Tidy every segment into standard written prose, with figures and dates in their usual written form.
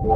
Movie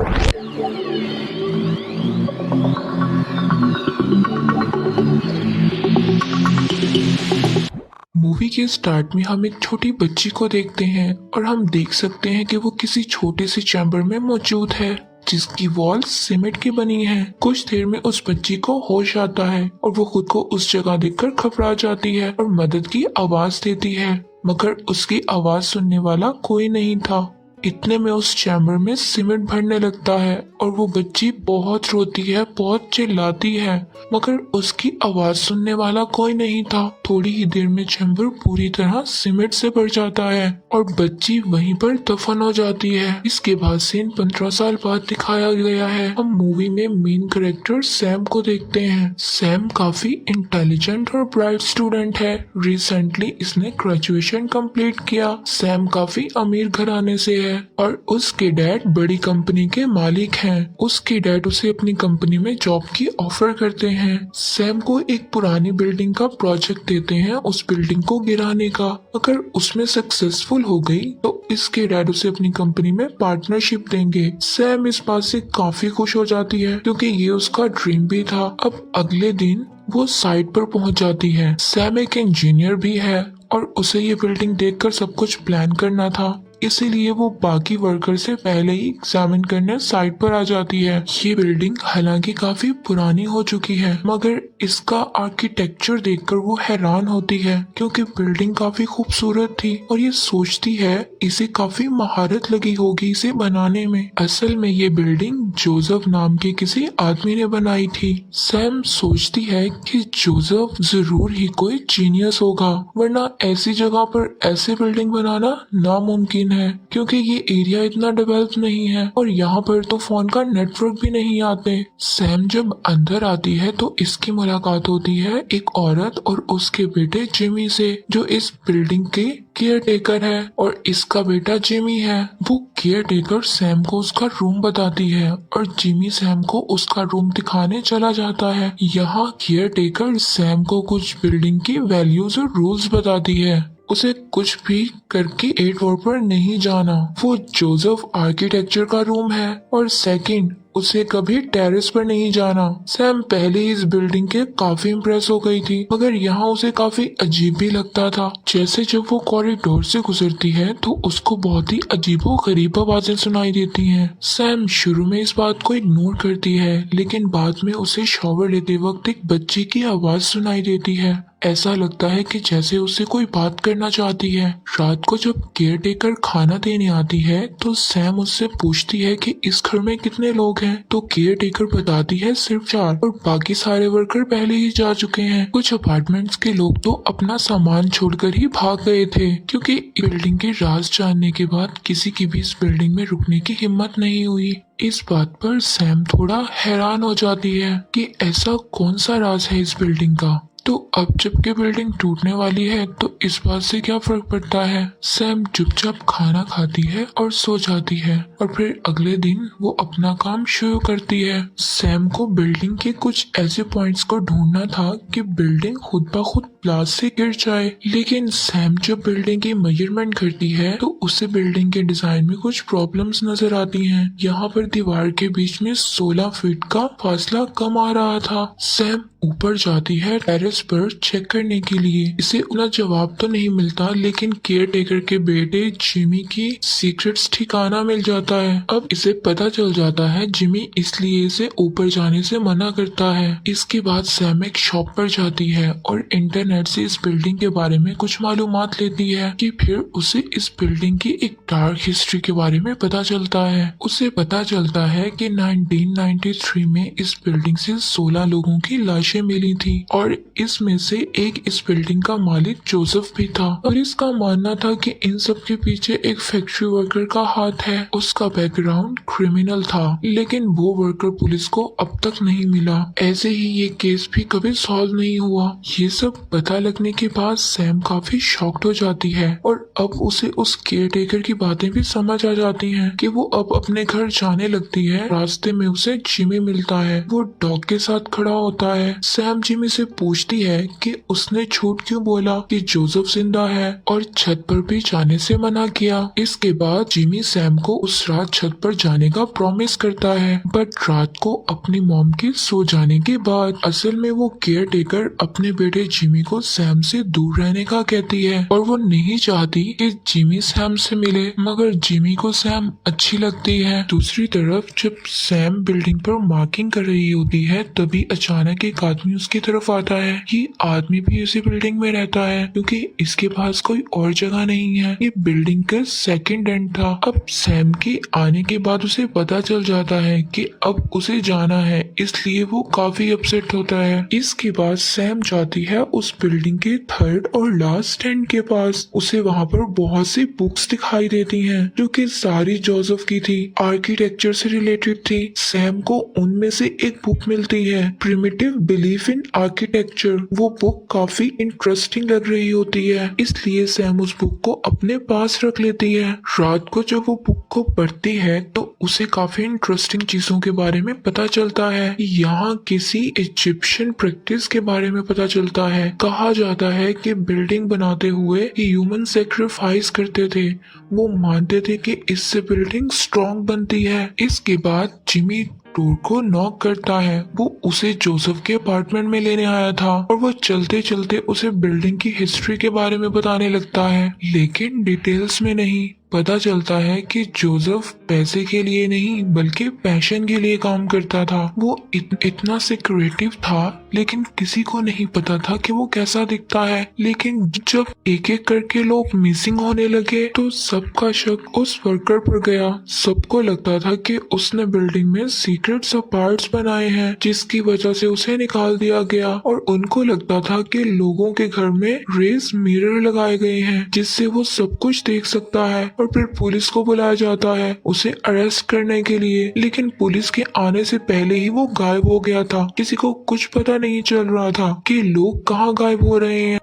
के start में हम एक छोटी बच्ची को देखते हैं और हम देख सकते हैं कि वो किसी छोटे से चैम्बर में मौजूद है जिसकी वॉल सीमेंट की बनी है। कुछ देर में उस बच्ची को होश आता है और वो खुद को उस जगह देखकर घबरा जाती है और मदद की आवाज देती है, मगर उसकी आवाज सुनने वाला कोई नहीं था। इतने में उस चैम्बर में सीमेंट भरने लगता है और वो बच्ची बहुत रोती है, बहुत चिल्लाती है, मगर उसकी आवाज सुनने वाला कोई नहीं था। थोड़ी ही देर में चैम्बर पूरी तरह सीमेंट से भर जाता है और बच्ची वहीं पर दफन हो जाती है। इसके बाद सीन 15 साल बाद दिखाया गया है। हम मूवी में मेन कैरेक्टर सैम को देखते हैं। सैम काफी इंटेलिजेंट और ब्राइट स्टूडेंट है। रिसेंटली इसने ग्रेजुएशन कंप्लीट किया। सैम काफी अमीर घराने से है और उसके डैड बड़ी कंपनी के मालिक हैं। उसके डैड उसे अपनी कंपनी में जॉब की ऑफर करते हैं। सैम को एक पुरानी बिल्डिंग का प्रोजेक्ट देते हैं उस बिल्डिंग को गिराने का। अगर उसमें सक्सेसफुल हो गई तो इसके डैड उसे अपनी कंपनी में पार्टनरशिप देंगे। सैम इस बात से काफी खुश हो जाती है क्योंकि ये उसका ड्रीम भी था। अब अगले दिन वो साइट पर पहुंच जाती है। सैम एक इंजीनियर भी है और उसे ये बिल्डिंग देखकर सब कुछ प्लान करना था, इसीलिए वो बाकी वर्कर से पहले ही एग्जामिन करने साइट पर आ जाती है। ये बिल्डिंग हालांकि काफी पुरानी हो चुकी है, मगर इसका आर्किटेक्चर देखकर वो हैरान होती है क्योंकि बिल्डिंग काफी खूबसूरत थी और ये सोचती है इसे काफी महारत लगी होगी इसे बनाने में। असल में ये बिल्डिंग जोसेफ नाम के किसी आदमी ने बनाई थी। सैम सोचती है कि जोसेफ जरूर ही कोई जीनियस होगा, वरना ऐसी जगह पर ऐसे बिल्डिंग बनाना नामुमकिन है क्योंकि ये एरिया इतना डेवलप नहीं है और यहाँ पर तो फोन का नेटवर्क भी नहीं आते। सैम जब अंदर आती है तो इसकी मुलाकात होती है एक औरत और उसके बेटे जिमी से, जो इस बिल्डिंग के केयर टेकर है और इसका बेटा जिमी है। वो केयर टेकर सैम को उसका रूम बताती है और जिमी सैम को उसका रूम दिखाने चला जाता है। यहाँ केयर टेकर सैम को कुछ बिल्डिंग की वैल्यूज और रूल्स बताती है। उसे कुछ भी करके 8 फ्लोर पर नहीं जाना। वो जोसेफ आर्किटेक्चर का रूम है और सेकंड उसे कभी टेरेस पर नहीं जाना। सैम पहले इस बिल्डिंग के काफी इम्प्रेस हो गई थी, मगर यहाँ उसे काफी अजीब भी लगता था। जैसे जब वो कॉरिडोर से गुजरती है तो उसको बहुत ही अजीबो गरीब आवाजें सुनाई देती हैं। सैम शुरू में इस बात को इग्नोर करती है, लेकिन बाद में उसे शॉवर लेते वक्त एक बच्ची की आवाज सुनाई देती है। ऐसा लगता है कि जैसे उससे कोई बात करना चाहती है। रात को जब केयर टेकर खाना देने आती है तो सैम उससे पूछती है कि इस घर में कितने लोग हैं, तो केयर टेकर बताती है सिर्फ 4 और बाकी सारे वर्कर पहले ही जा चुके हैं। कुछ अपार्टमेंट्स के लोग तो अपना सामान छोड़कर ही भाग गए थे क्योंकि बिल्डिंग के राज जानने के बाद किसी की भी इस बिल्डिंग में रुकने की हिम्मत नहीं हुई। इस बात पर सैम थोड़ा हैरान हो जाती है कि ऐसा कौन सा राज है इस बिल्डिंग का। तो अब जबकि बिल्डिंग टूटने वाली है तो इस बात से क्या फर्क पड़ता है। सैम चुपचाप खाना खाती है और सो जाती है और फिर अगले दिन वो अपना काम शुरू करती है। सैम को बिल्डिंग के कुछ ऐसे पॉइंट्स को ढूंढना था कि बिल्डिंग खुद ब खुद प्लास से गिर जाए, लेकिन सैम जब बिल्डिंग की मेजरमेंट करती है तो उसे बिल्डिंग के डिजाइन में कुछ प्रॉब्लम्स नजर आती हैं। यहाँ पर दीवार के बीच में 16 फीट का फासला कम आ रहा था। सैम ऊपर जाती है टेरेस पर चेक करने के लिए। इसे उतना जवाब तो नहीं मिलता, लेकिन केयर टेकर के बेटे जिमी की सीक्रेट्स ठिकाना मिल जाता है। अब इसे पता चल जाता है जिमी इसलिए इसे ऊपर जाने से मना करता है। इसके बाद सैम एक शॉप पर जाती है और इंटरनेट से इस बिल्डिंग के बारे में कुछ मालूमात लेती है कि फिर उसे इस बिल्डिंग की एक डार्क हिस्ट्री के बारे में पता चलता है। उसे पता चलता है कि 1993 में इस बिल्डिंग से 16 लोगों की लाशें मिली थी और इसमें से एक इस बिल्डिंग का मालिक जोसेफ भी था और इसका मानना था कि इन सब के पीछे एक फैक्ट्री वर्कर का हाथ है। उसका बैकग्राउंड क्रिमिनल था, लेकिन वो वर्कर पुलिस को अब तक नहीं मिला। ऐसे ही ये केस भी कभी सॉल्व नहीं हुआ। ये सब पता लगने के बाद सैम काफी शॉक्ड हो जाती है और अब उसे उस केयर टेकर की बातें भी समझ आ जाती हैं कि वो अब अपने घर जाने लगती है। रास्ते में उसे जिमी मिलता है। वो डॉग के साथ खड़ा होता है। सैम जिमी से पूछती है कि उसने झूठ क्यों बोला कि जोसेफ जिंदा है और छत पर भी जाने से मना किया। इसके बाद जिमी सैम को उस रात छत पर जाने का प्रॉमिस करता है, बट रात को अपनी मॉम के सो जाने के बाद असल में वो केयर टेकर अपने बेटे जिमी को सैम से दूर रहने का कहती है और वो नहीं चाहती कि जिमी सैम से मिले, मगर जिमी को सैम अच्छी लगती है। दूसरी तरफ जब सैम बिल्डिंग पर मार्किंग कर रही होती है तभी अचानक एक आदमी उसकी तरफ आता है। ये आदमी भी उसी बिल्डिंग में रहता है क्योंकि इसके पास कोई और जगह नहीं है। ये बिल्डिंग का सेकंड एंड था। अब सैम के आने के बाद उसे पता चल जाता है कि अब उसे जाना है, इसलिए वो काफी अपसेट होता है। इसके बाद सैम जाती है उस बिल्डिंग के थर्ड और लास्ट एंड के पास। उसे वहाँ पर बहुत सी बुक्स दिखाई देती हैं जो कि सारी जोसेफ की थी, आर्किटेक्चर से रिलेटेड थी। सैम को उनमें से एक बुक मिलती है, प्रिमिटिव बिलीफ इन आर्किटेक्चर। वो बुक काफी इंटरेस्टिंग लग रही होती है, इसलिए सैम उस बुक को अपने पास रख लेती है। रात को जब वो बुक को पढ़ती है तो उसे काफी इंटरेस्टिंग चीजों के बारे में पता चलता है। यहाँ किसी इजिप्शियन प्रैक्टिस के बारे में पता चलता है। कहा जाता है कि बिल्डिंग बनाते हुए ह्यूमन सेक्रीफाइस करते थे। वो मानते थे कि इससे बिल्डिंग स्ट्रॉन्ग बनती है। इसके बाद जिमी डोर को नॉक करता है। वो उसे जोसेफ के अपार्टमेंट में लेने आया था और वो चलते चलते उसे बिल्डिंग की हिस्ट्री के बारे में बताने लगता है, लेकिन डिटेल्स में नहीं। पता चलता है कि जोसेफ पैसे के लिए नहीं बल्कि पैशन के लिए काम करता था। वो इतना सिक्रेटिव था लेकिन किसी को नहीं पता था कि वो कैसा दिखता है। लेकिन जब एक एक करके लोग मिसिंग होने लगे तो सबका शक उस वर्कर पर गया। सबको लगता था कि उसने बिल्डिंग में सीक्रेट पार्ट्स बनाए हैं जिसकी वजह से उसे निकाल दिया गया, और उनको लगता था कि लोगों के घर में रेस मिरर लगाए गए हैं जिससे वो सब कुछ देख सकता है। और फिर पुलिस को बुलाया जाता है उसे अरेस्ट करने के लिए, लेकिन पुलिस के आने से पहले ही वो गायब हो गया था। किसी को कुछ पता नहीं चल रहा था कि लोग कहाँ गायब हो रहे हैं।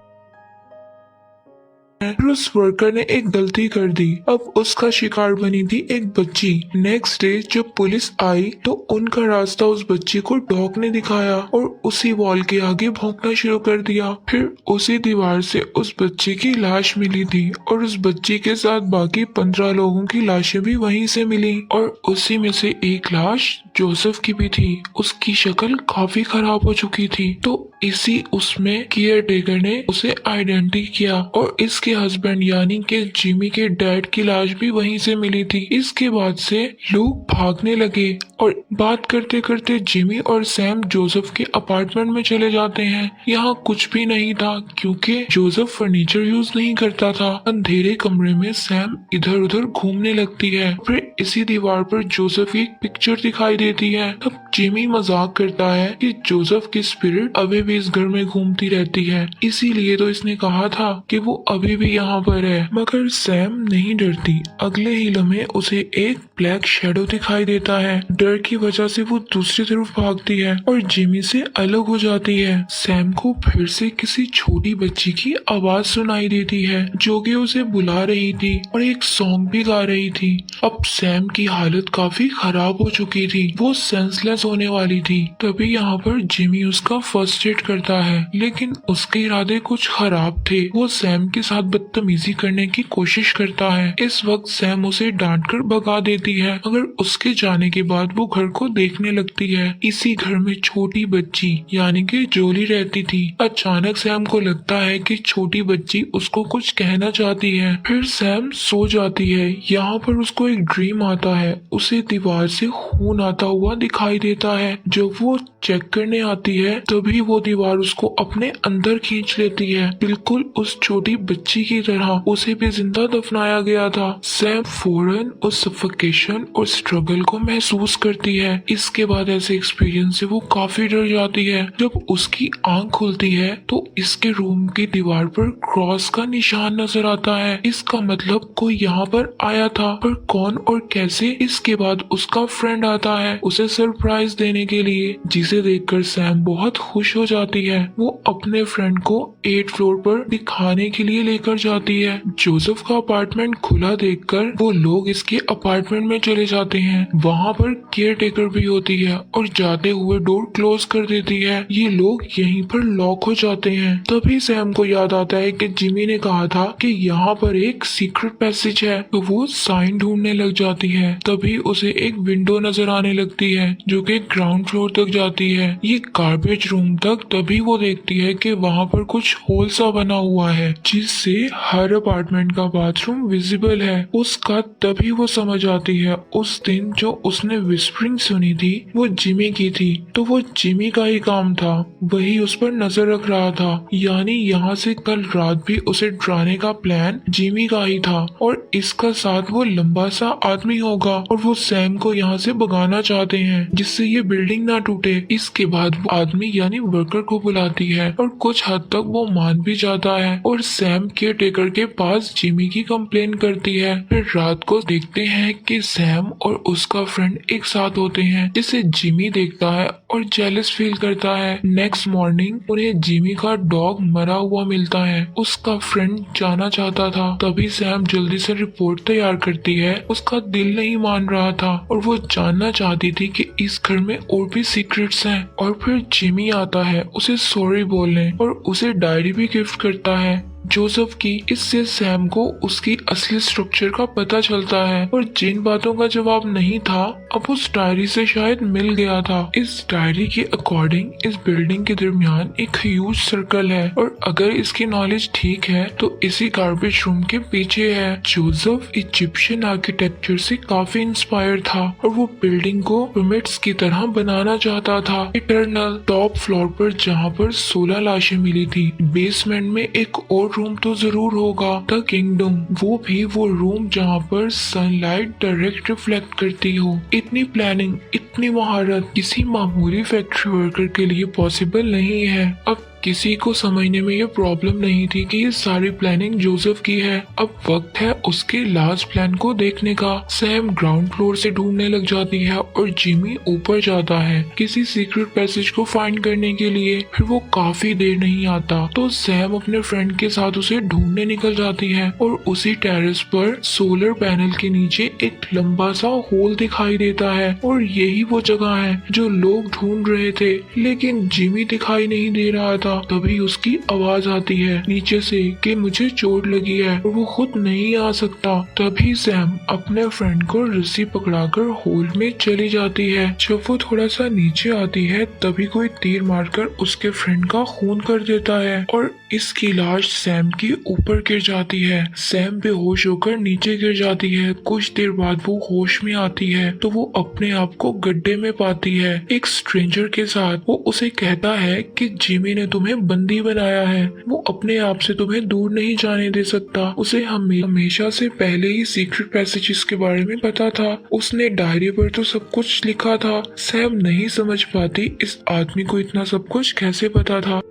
उस वर्कर ने एक गलती कर दी। अब उसका शिकार बनी थी एक बच्ची। नेक्स्ट डे जब पुलिस आई तो उनका रास्ता उस बच्ची को डॉग ने दिखाया और उसी वॉल के आगे भौंकना शुरू कर दिया। फिर उसी दीवार से उस बच्ची की लाश मिली थी और उस बच्ची के साथ बाकी 15 लोगों की लाशें भी वहीं से मिली, और उसी में से एक लाश जोसेफ की भी थी। उसकी शक्ल काफी खराब हो चुकी थी, तो इसी उसमें केयर टेकर ने उसे आइडेंटिटी किया और इसके हस्बैंड यानी कि जिमी के डैड की लाश भी वहीं से मिली थी। इसके बाद से लोग भागने लगे और बात करते करते जिमी और सैम जोसेफ के अपार्टमेंट में चले जाते हैं। यहाँ कुछ भी नहीं था क्योंकि जोसेफ फर्नीचर यूज नहीं करता था। अंधेरे कमरे में सैम इधर उधर घूमने लगती है। फिर इसी दीवार पर जोसेफ की एक पिक्चर दिखाई देती है। तब जिमी मजाक करता है कि जोसेफ की स्पिरिट अभी भी इस घर में घूमती रहती है, इसीलिए तो इसने कहा था कि वो अभी भी यहाँ पर है। मगर सैम नहीं डरती। अगले ही लम्हे उसे एक ब्लैक शैडो दिखाई देता है। डर की वजह से वो दूसरी तरफ भागती है और जिमी से अलग हो जाती है। सैम को फिर से किसी छोटी बच्ची की आवाज सुनाई देती है जो कि उसे बुला रही थी और एक सॉन्ग भी गा रही थी। अब सैम की हालत काफी खराब हो चुकी थी, वो सेंसलेस होने वाली थी। तभी यहाँ पर जिमी उसका फर्स्ट एड करता है, लेकिन उसके इरादे कुछ खराब थे। वो सैम के साथ बदतमीजी करने की कोशिश करता है। इस वक्त सैम उसे डांट कर भगा देती है, मगर उसके जाने के बाद वो घर को देखने लगती है। इसी घर में छोटी बच्ची यानी कि जोली रहती थी। अचानक सैम को लगता है कि छोटी बच्ची उसको कुछ कहना चाहती है। फिर सैम सो जाती है। यहाँ पर उसको एक ड्रीम आता है, उसे दीवार से खून आता हुआ दिखाई देता है। जब वो चेक करने आती है तभी वो दीवार उसको अपने अंदर खींच लेती है, बिल्कुल उस छोटी बच्ची की तरह। उसे भी जिंदा दफनाया गया था। सैम फौरन उस सफोकेशन और स्ट्रगल को महसूस करती है। इसके बाद ऐसे एक्सपीरियंस से वो काफी डर जाती है। जब उसकी आंख खुलती है तो इसके रूम की दीवार पर क्रॉस का निशान नजर आता है। इसका मतलब कोई यहाँ पर आया था, पर कौन और कैसे? इसके बाद उसका फ्रेंड आता है उसे सरप्राइज देने के लिए, जिसे देखकर सैम बहुत खुश हो जाती है। वो अपने फ्रेंड को 8th फ्लोर पर दिखाने के लिए लेकर जाती है। जोसेफ का अपार्टमेंट खुला देखकर वो लोग इसके अपार्टमेंट बेसमेंट में चले जाते हैं। वहाँ पर केयर टेकर भी होती है और जाते हुए डोर क्लोज कर देती है। ये लोग यहीं पर लॉक हो जाते हैं। तभी सैम को याद आता है कि जिमी ने कहा था कि यहाँ पर एक सीक्रेट पैसेज है, तो वो साइन ढूंढने लग जाती है। तभी उसे एक विंडो नजर आने लगती है जो कि ग्राउंड फ्लोर तक जाती है, ये गार्बेज रूम तक। तभी वो देखती है कि वहाँ पर कुछ होल सा बना हुआ है जिससे हर अपार्टमेंट का बाथरूम विजिबल है उसका। तभी वो समझ आती है उस दिन जो उसने विस्परिंग सुनी थी वो जिमी की थी, तो वो जिमी का ही काम था, वही उस पर नजर रख रहा था। यानी यहाँ से कल रात भी उसे डराने का प्लान जिमी का ही था और इसका साथ वो लंबा सा आदमी होगा और वो सैम को यहाँ से भगाना चाहते हैं जिससे ये बिल्डिंग ना टूटे। इसके बाद वो आदमी यानी वर्कर को बुलाती है और कुछ हद तक वो मान भी जाता है और सैम केयर टेकर के पास जिमी की कंप्लेन करती है। फिर रात को देखते हैं कि सैम और उसका फ्रेंड एक साथ होते हैं जिसे जिमी देखता है और जेलस फील करता है। नेक्स्ट मॉर्निंग उन्हें जिमी का डॉग मरा हुआ मिलता है। उसका फ्रेंड जाना चाहता था, तभी सैम जल्दी से रिपोर्ट तैयार करती है। उसका दिल नहीं मान रहा था और वो जानना चाहती थी कि इस घर में और भी सीक्रेट्स हैं। और फिर जिमी आता है उसे सॉरी बोलने और उसे डायरी भी गिफ्ट करता है जोसेफ की। इससे सैम को उसकी असली स्ट्रक्चर का पता चलता है और जिन बातों का जवाब नहीं था अब उस डायरी से शायद मिल गया था। इस डायरी के अकॉर्डिंग इस बिल्डिंग के दरमियान एक ह्यूज सर्कल है और अगर इसकी नॉलेज ठीक है तो इसी गार्बेज रूम के पीछे है। जोसेफ इजिप्शियन आर्किटेक्चर से काफी इंस्पायर था और वो बिल्डिंग को पिरामिड्स की तरह बनाना चाहता था। इटर्नल टॉप फ्लोर पर जहाँ पर 16 लाशें मिली थी, बेसमेंट में एक और रूम तो जरूर होगा, द किंगडम, वो भी वो रूम जहाँ पर सनलाइट डायरेक्ट रिफ्लेक्ट करती हो। इतनी प्लानिंग, इतनी महारत किसी मामूली फैक्ट्री वर्कर के लिए पॉसिबल नहीं है। अब किसी को समझने में ये प्रॉब्लम नहीं थी कि ये सारी प्लानिंग जोसेफ की है। अब वक्त है उसके लास्ट प्लान को देखने का। सैम ग्राउंड फ्लोर से ढूंढने लग जाती है और जिमी ऊपर जाता है किसी सीक्रेट पैसेज को फाइंड करने के लिए। फिर वो काफी देर नहीं आता तो सैम अपने फ्रेंड के साथ उसे ढूंढने निकल जाती है और उसी टेरेस पर सोलर पैनल के नीचे एक लंबा सा होल दिखाई देता है और यही वो जगह है जो लोग ढूंढ रहे थे, लेकिन जिमी दिखाई नहीं दे रहा था। तभी उसकी आवाज आती है नीचे से कि मुझे चोट लगी है और वो खुद नहीं आ सकता। तभी सैम अपने फ्रेंड को रस्सी पकड़ाकर होल में चली जाती है। जब वो थोड़ा सा नीचे आती है तभी कोई तीर मारकर उसके फ्रेंड का खून कर देता है और इसकी लाश सैम के ऊपर गिर जाती है। सैम बेहोश होकर नीचे गिर जाती है। कुछ देर बाद वो होश में आती है तो वो अपने आप को गड्ढे में पाती है एक स्ट्रेंजर के साथ। वो उसे कहता है कि जिमी ने तुम्हें बंदी बनाया है, वो अपने आप से तुम्हें दूर नहीं जाने दे सकता। उसे हमेशा से पहले ही सीक्रेट पैसेजेस के बारे में पता था, उसने डायरी पर तो सब कुछ लिखा था। सैम नहीं समझ पाती इस आदमी को इतना सब कुछ कैसे पता था।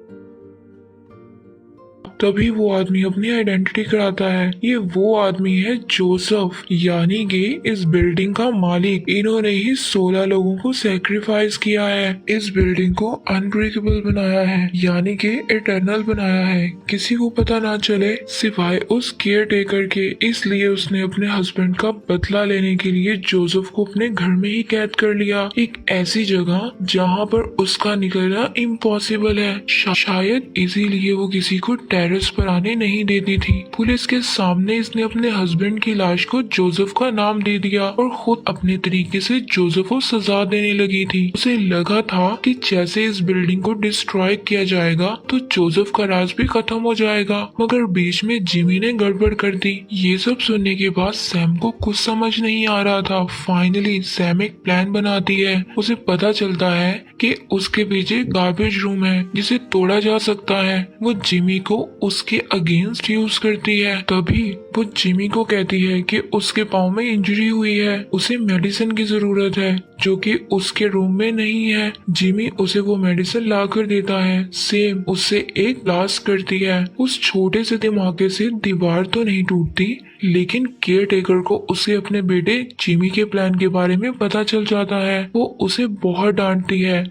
तभी वो आदमी अपनी आइडेंटिटी कराता है। ये वो आदमी है जोसेफ, यानी कि इस बिल्डिंग का मालिक। इन्होंने ही 16 लोगों को सैक्रिफाइस किया है, इस बिल्डिंग को अनब्रेकेबल बनाया है, यानी कि इटर्नल बनाया है, किसी को पता ना चले सिवाय उस केयर टेकर के। इसलिए उसने अपने हस्बैंड का बदला लेने के लिए जोसेफ को अपने घर में ही कैद कर लिया, एक ऐसी जगह जहाँ पर उसका निकलना इम्पॉसिबल है। शायद इसीलिए वो किसी को टेररिस्ट पर आने नहीं देती थी। पुलिस के सामने इसने अपने हस्बैंड की लाश को जोसेफ का नाम दे दिया और खुद अपने तरीके से जोसेफ को सजा देने लगी थी। उसे लगा था कि जैसे इस बिल्डिंग को डिस्ट्रॉय किया जाएगा तो जोसेफ का राज भी खत्म हो जाएगा, मगर बीच में जिमी ने गड़बड़ कर दी। ये सब सुनने के बाद सैम को कुछ समझ नहीं आ रहा था। फाइनली सैम एक प्लान बनाती है। उसे पता चलता है कि उसके पीछे गार्बेज रूम है जिसे तोड़ा जा सकता है। वो जिमी को उसके अगेंस्ट यूज करती है। तभी वो जिमी को कहती है कि उसके पाँव में इंजरी हुई है, उसे मेडिसिन की जरूरत है। जो कि उसके रूम में नहीं है। जिमी उसे वो मेडिसिन ला कर देता है। सैम उससे एक क्लास करती है। उस छोटे से धमाके से दीवार तो नहीं टूटती, लेकिन केयर टेकर को उसे अपने बेटे जिमी के प्लान के बारे में पता चल जाता है। वो उसे बहुत डांटती है,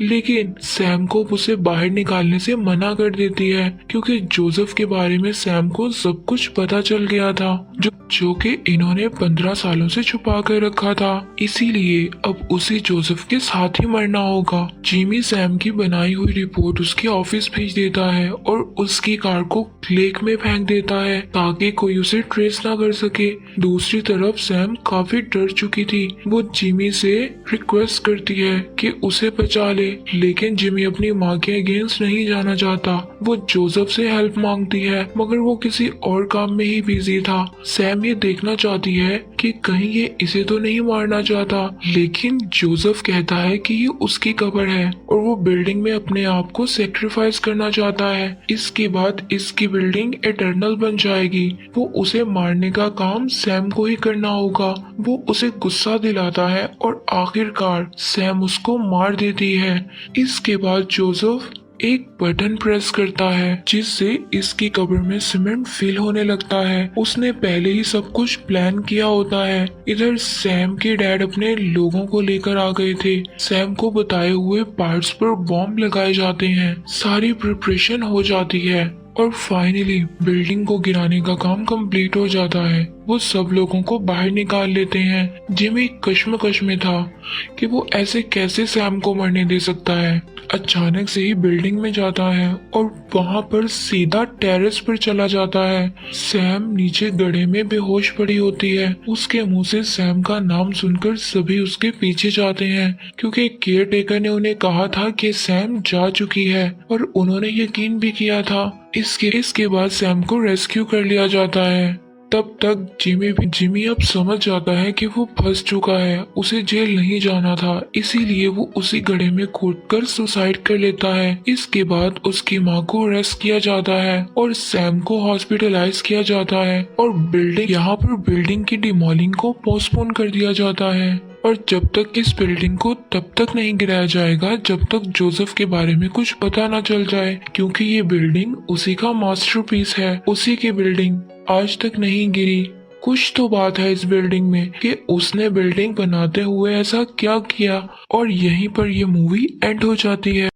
लेकिन सैम को उसे बाहर निकालने से मना कर देती है, क्योंकि जोसेफ के बारे में सैम को सब कुछ पता चल गया था, जो कि इन्होंने 15 सालों से छुपा कर रखा था। इसीलिए अब उसे जोसेफ के साथ ही मरना होगा। जिमी सैम की बनाई हुई रिपोर्ट उसके ऑफिस भेज देता है और उसकी कार को लेक में फेंक देता है ताकि कोई उसे ट्रेस ना कर सके। दूसरी तरफ सैम काफी डर चुकी थी। वो जिमी से रिक्वेस्ट करती है कि उसे बचा ले, लेकिन जिमी अपनी माँ के अगेंस्ट नहीं जाना चाहता। वो जोसेफ से हेल्प मांगती है, मगर वो किसी और काम में ही बिजी था। सैम ये देखना चाहती है कि कहीं ये इसे तो नहीं मारना चाहता, लेकिन जोसेफ कहता है कि ये उसकी कब्र है और वो बिल्डिंग में अपने आप को सेक्रीफाइस करना चाहता है। इसके बाद इसकी बिल्डिंग एटर्नल बन जाएगी। वो उसे मारने का काम सैम को ही करना होगा। वो उसे गुस्सा दिलाता है और आखिरकार सैम उसको मार देती है। इसके बाद जोसेफ एक बटन प्रेस करता है, जिससे इसकी कब्र में सीमेंट फिल होने लगता है। उसने पहले ही सब कुछ प्लान किया होता है। इधर सैम के डैड अपने लोगों को लेकर आ गए थे। सैम को बताए हुए पार्ट्स पर बॉम्ब लगाए जाते हैं। सारी प्रिपरेशन हो जाती है और फाइनली बिल्डिंग को गिराने का काम कंप्लीट हो जाता है। वो सब लोगों को बाहर निकाल लेते हैं। जिमी कश्मकश में था कि वो ऐसे कैसे सैम को मरने दे सकता है। अचानक से ही बिल्डिंग में जाता है और वहाँ पर सीधा टेरेस पर चला जाता है। सैम नीचे गड्ढे में बेहोश पड़ी होती है। उसके मुंह से सैम का नाम सुनकर सभी उसके पीछे जाते हैं, क्योंकि केयर टेकर ने उन्हें कहा था कि सैम जा चुकी है और उन्होंने यकीन भी किया था। इसके बाद सैम को रेस्क्यू कर लिया जाता है। तब तक जिमी अब समझ जाता है कि वो फंस चुका है। उसे जेल नहीं जाना था, इसीलिए वो उसी गड्ढे में कूदकर सुसाइड कर लेता है। इसके बाद उसकी माँ को अरेस्ट किया जाता है और सैम को हॉस्पिटलाइज किया जाता है और बिल्डिंग की डिमोलिंग को पोस्टपोन कर दिया जाता है। और जब तक इस बिल्डिंग को तब तक नहीं गिराया जाएगा जब तक जोसेफ के बारे में कुछ पता ना चल जाए, क्योंकि ये बिल्डिंग उसी का मास्टरपीस है। उसी की बिल्डिंग आज तक नहीं गिरी। कुछ तो बात है इस बिल्डिंग में कि उसने बिल्डिंग बनाते हुए ऐसा क्या किया। और यहीं पर ये मूवी एंड हो जाती है।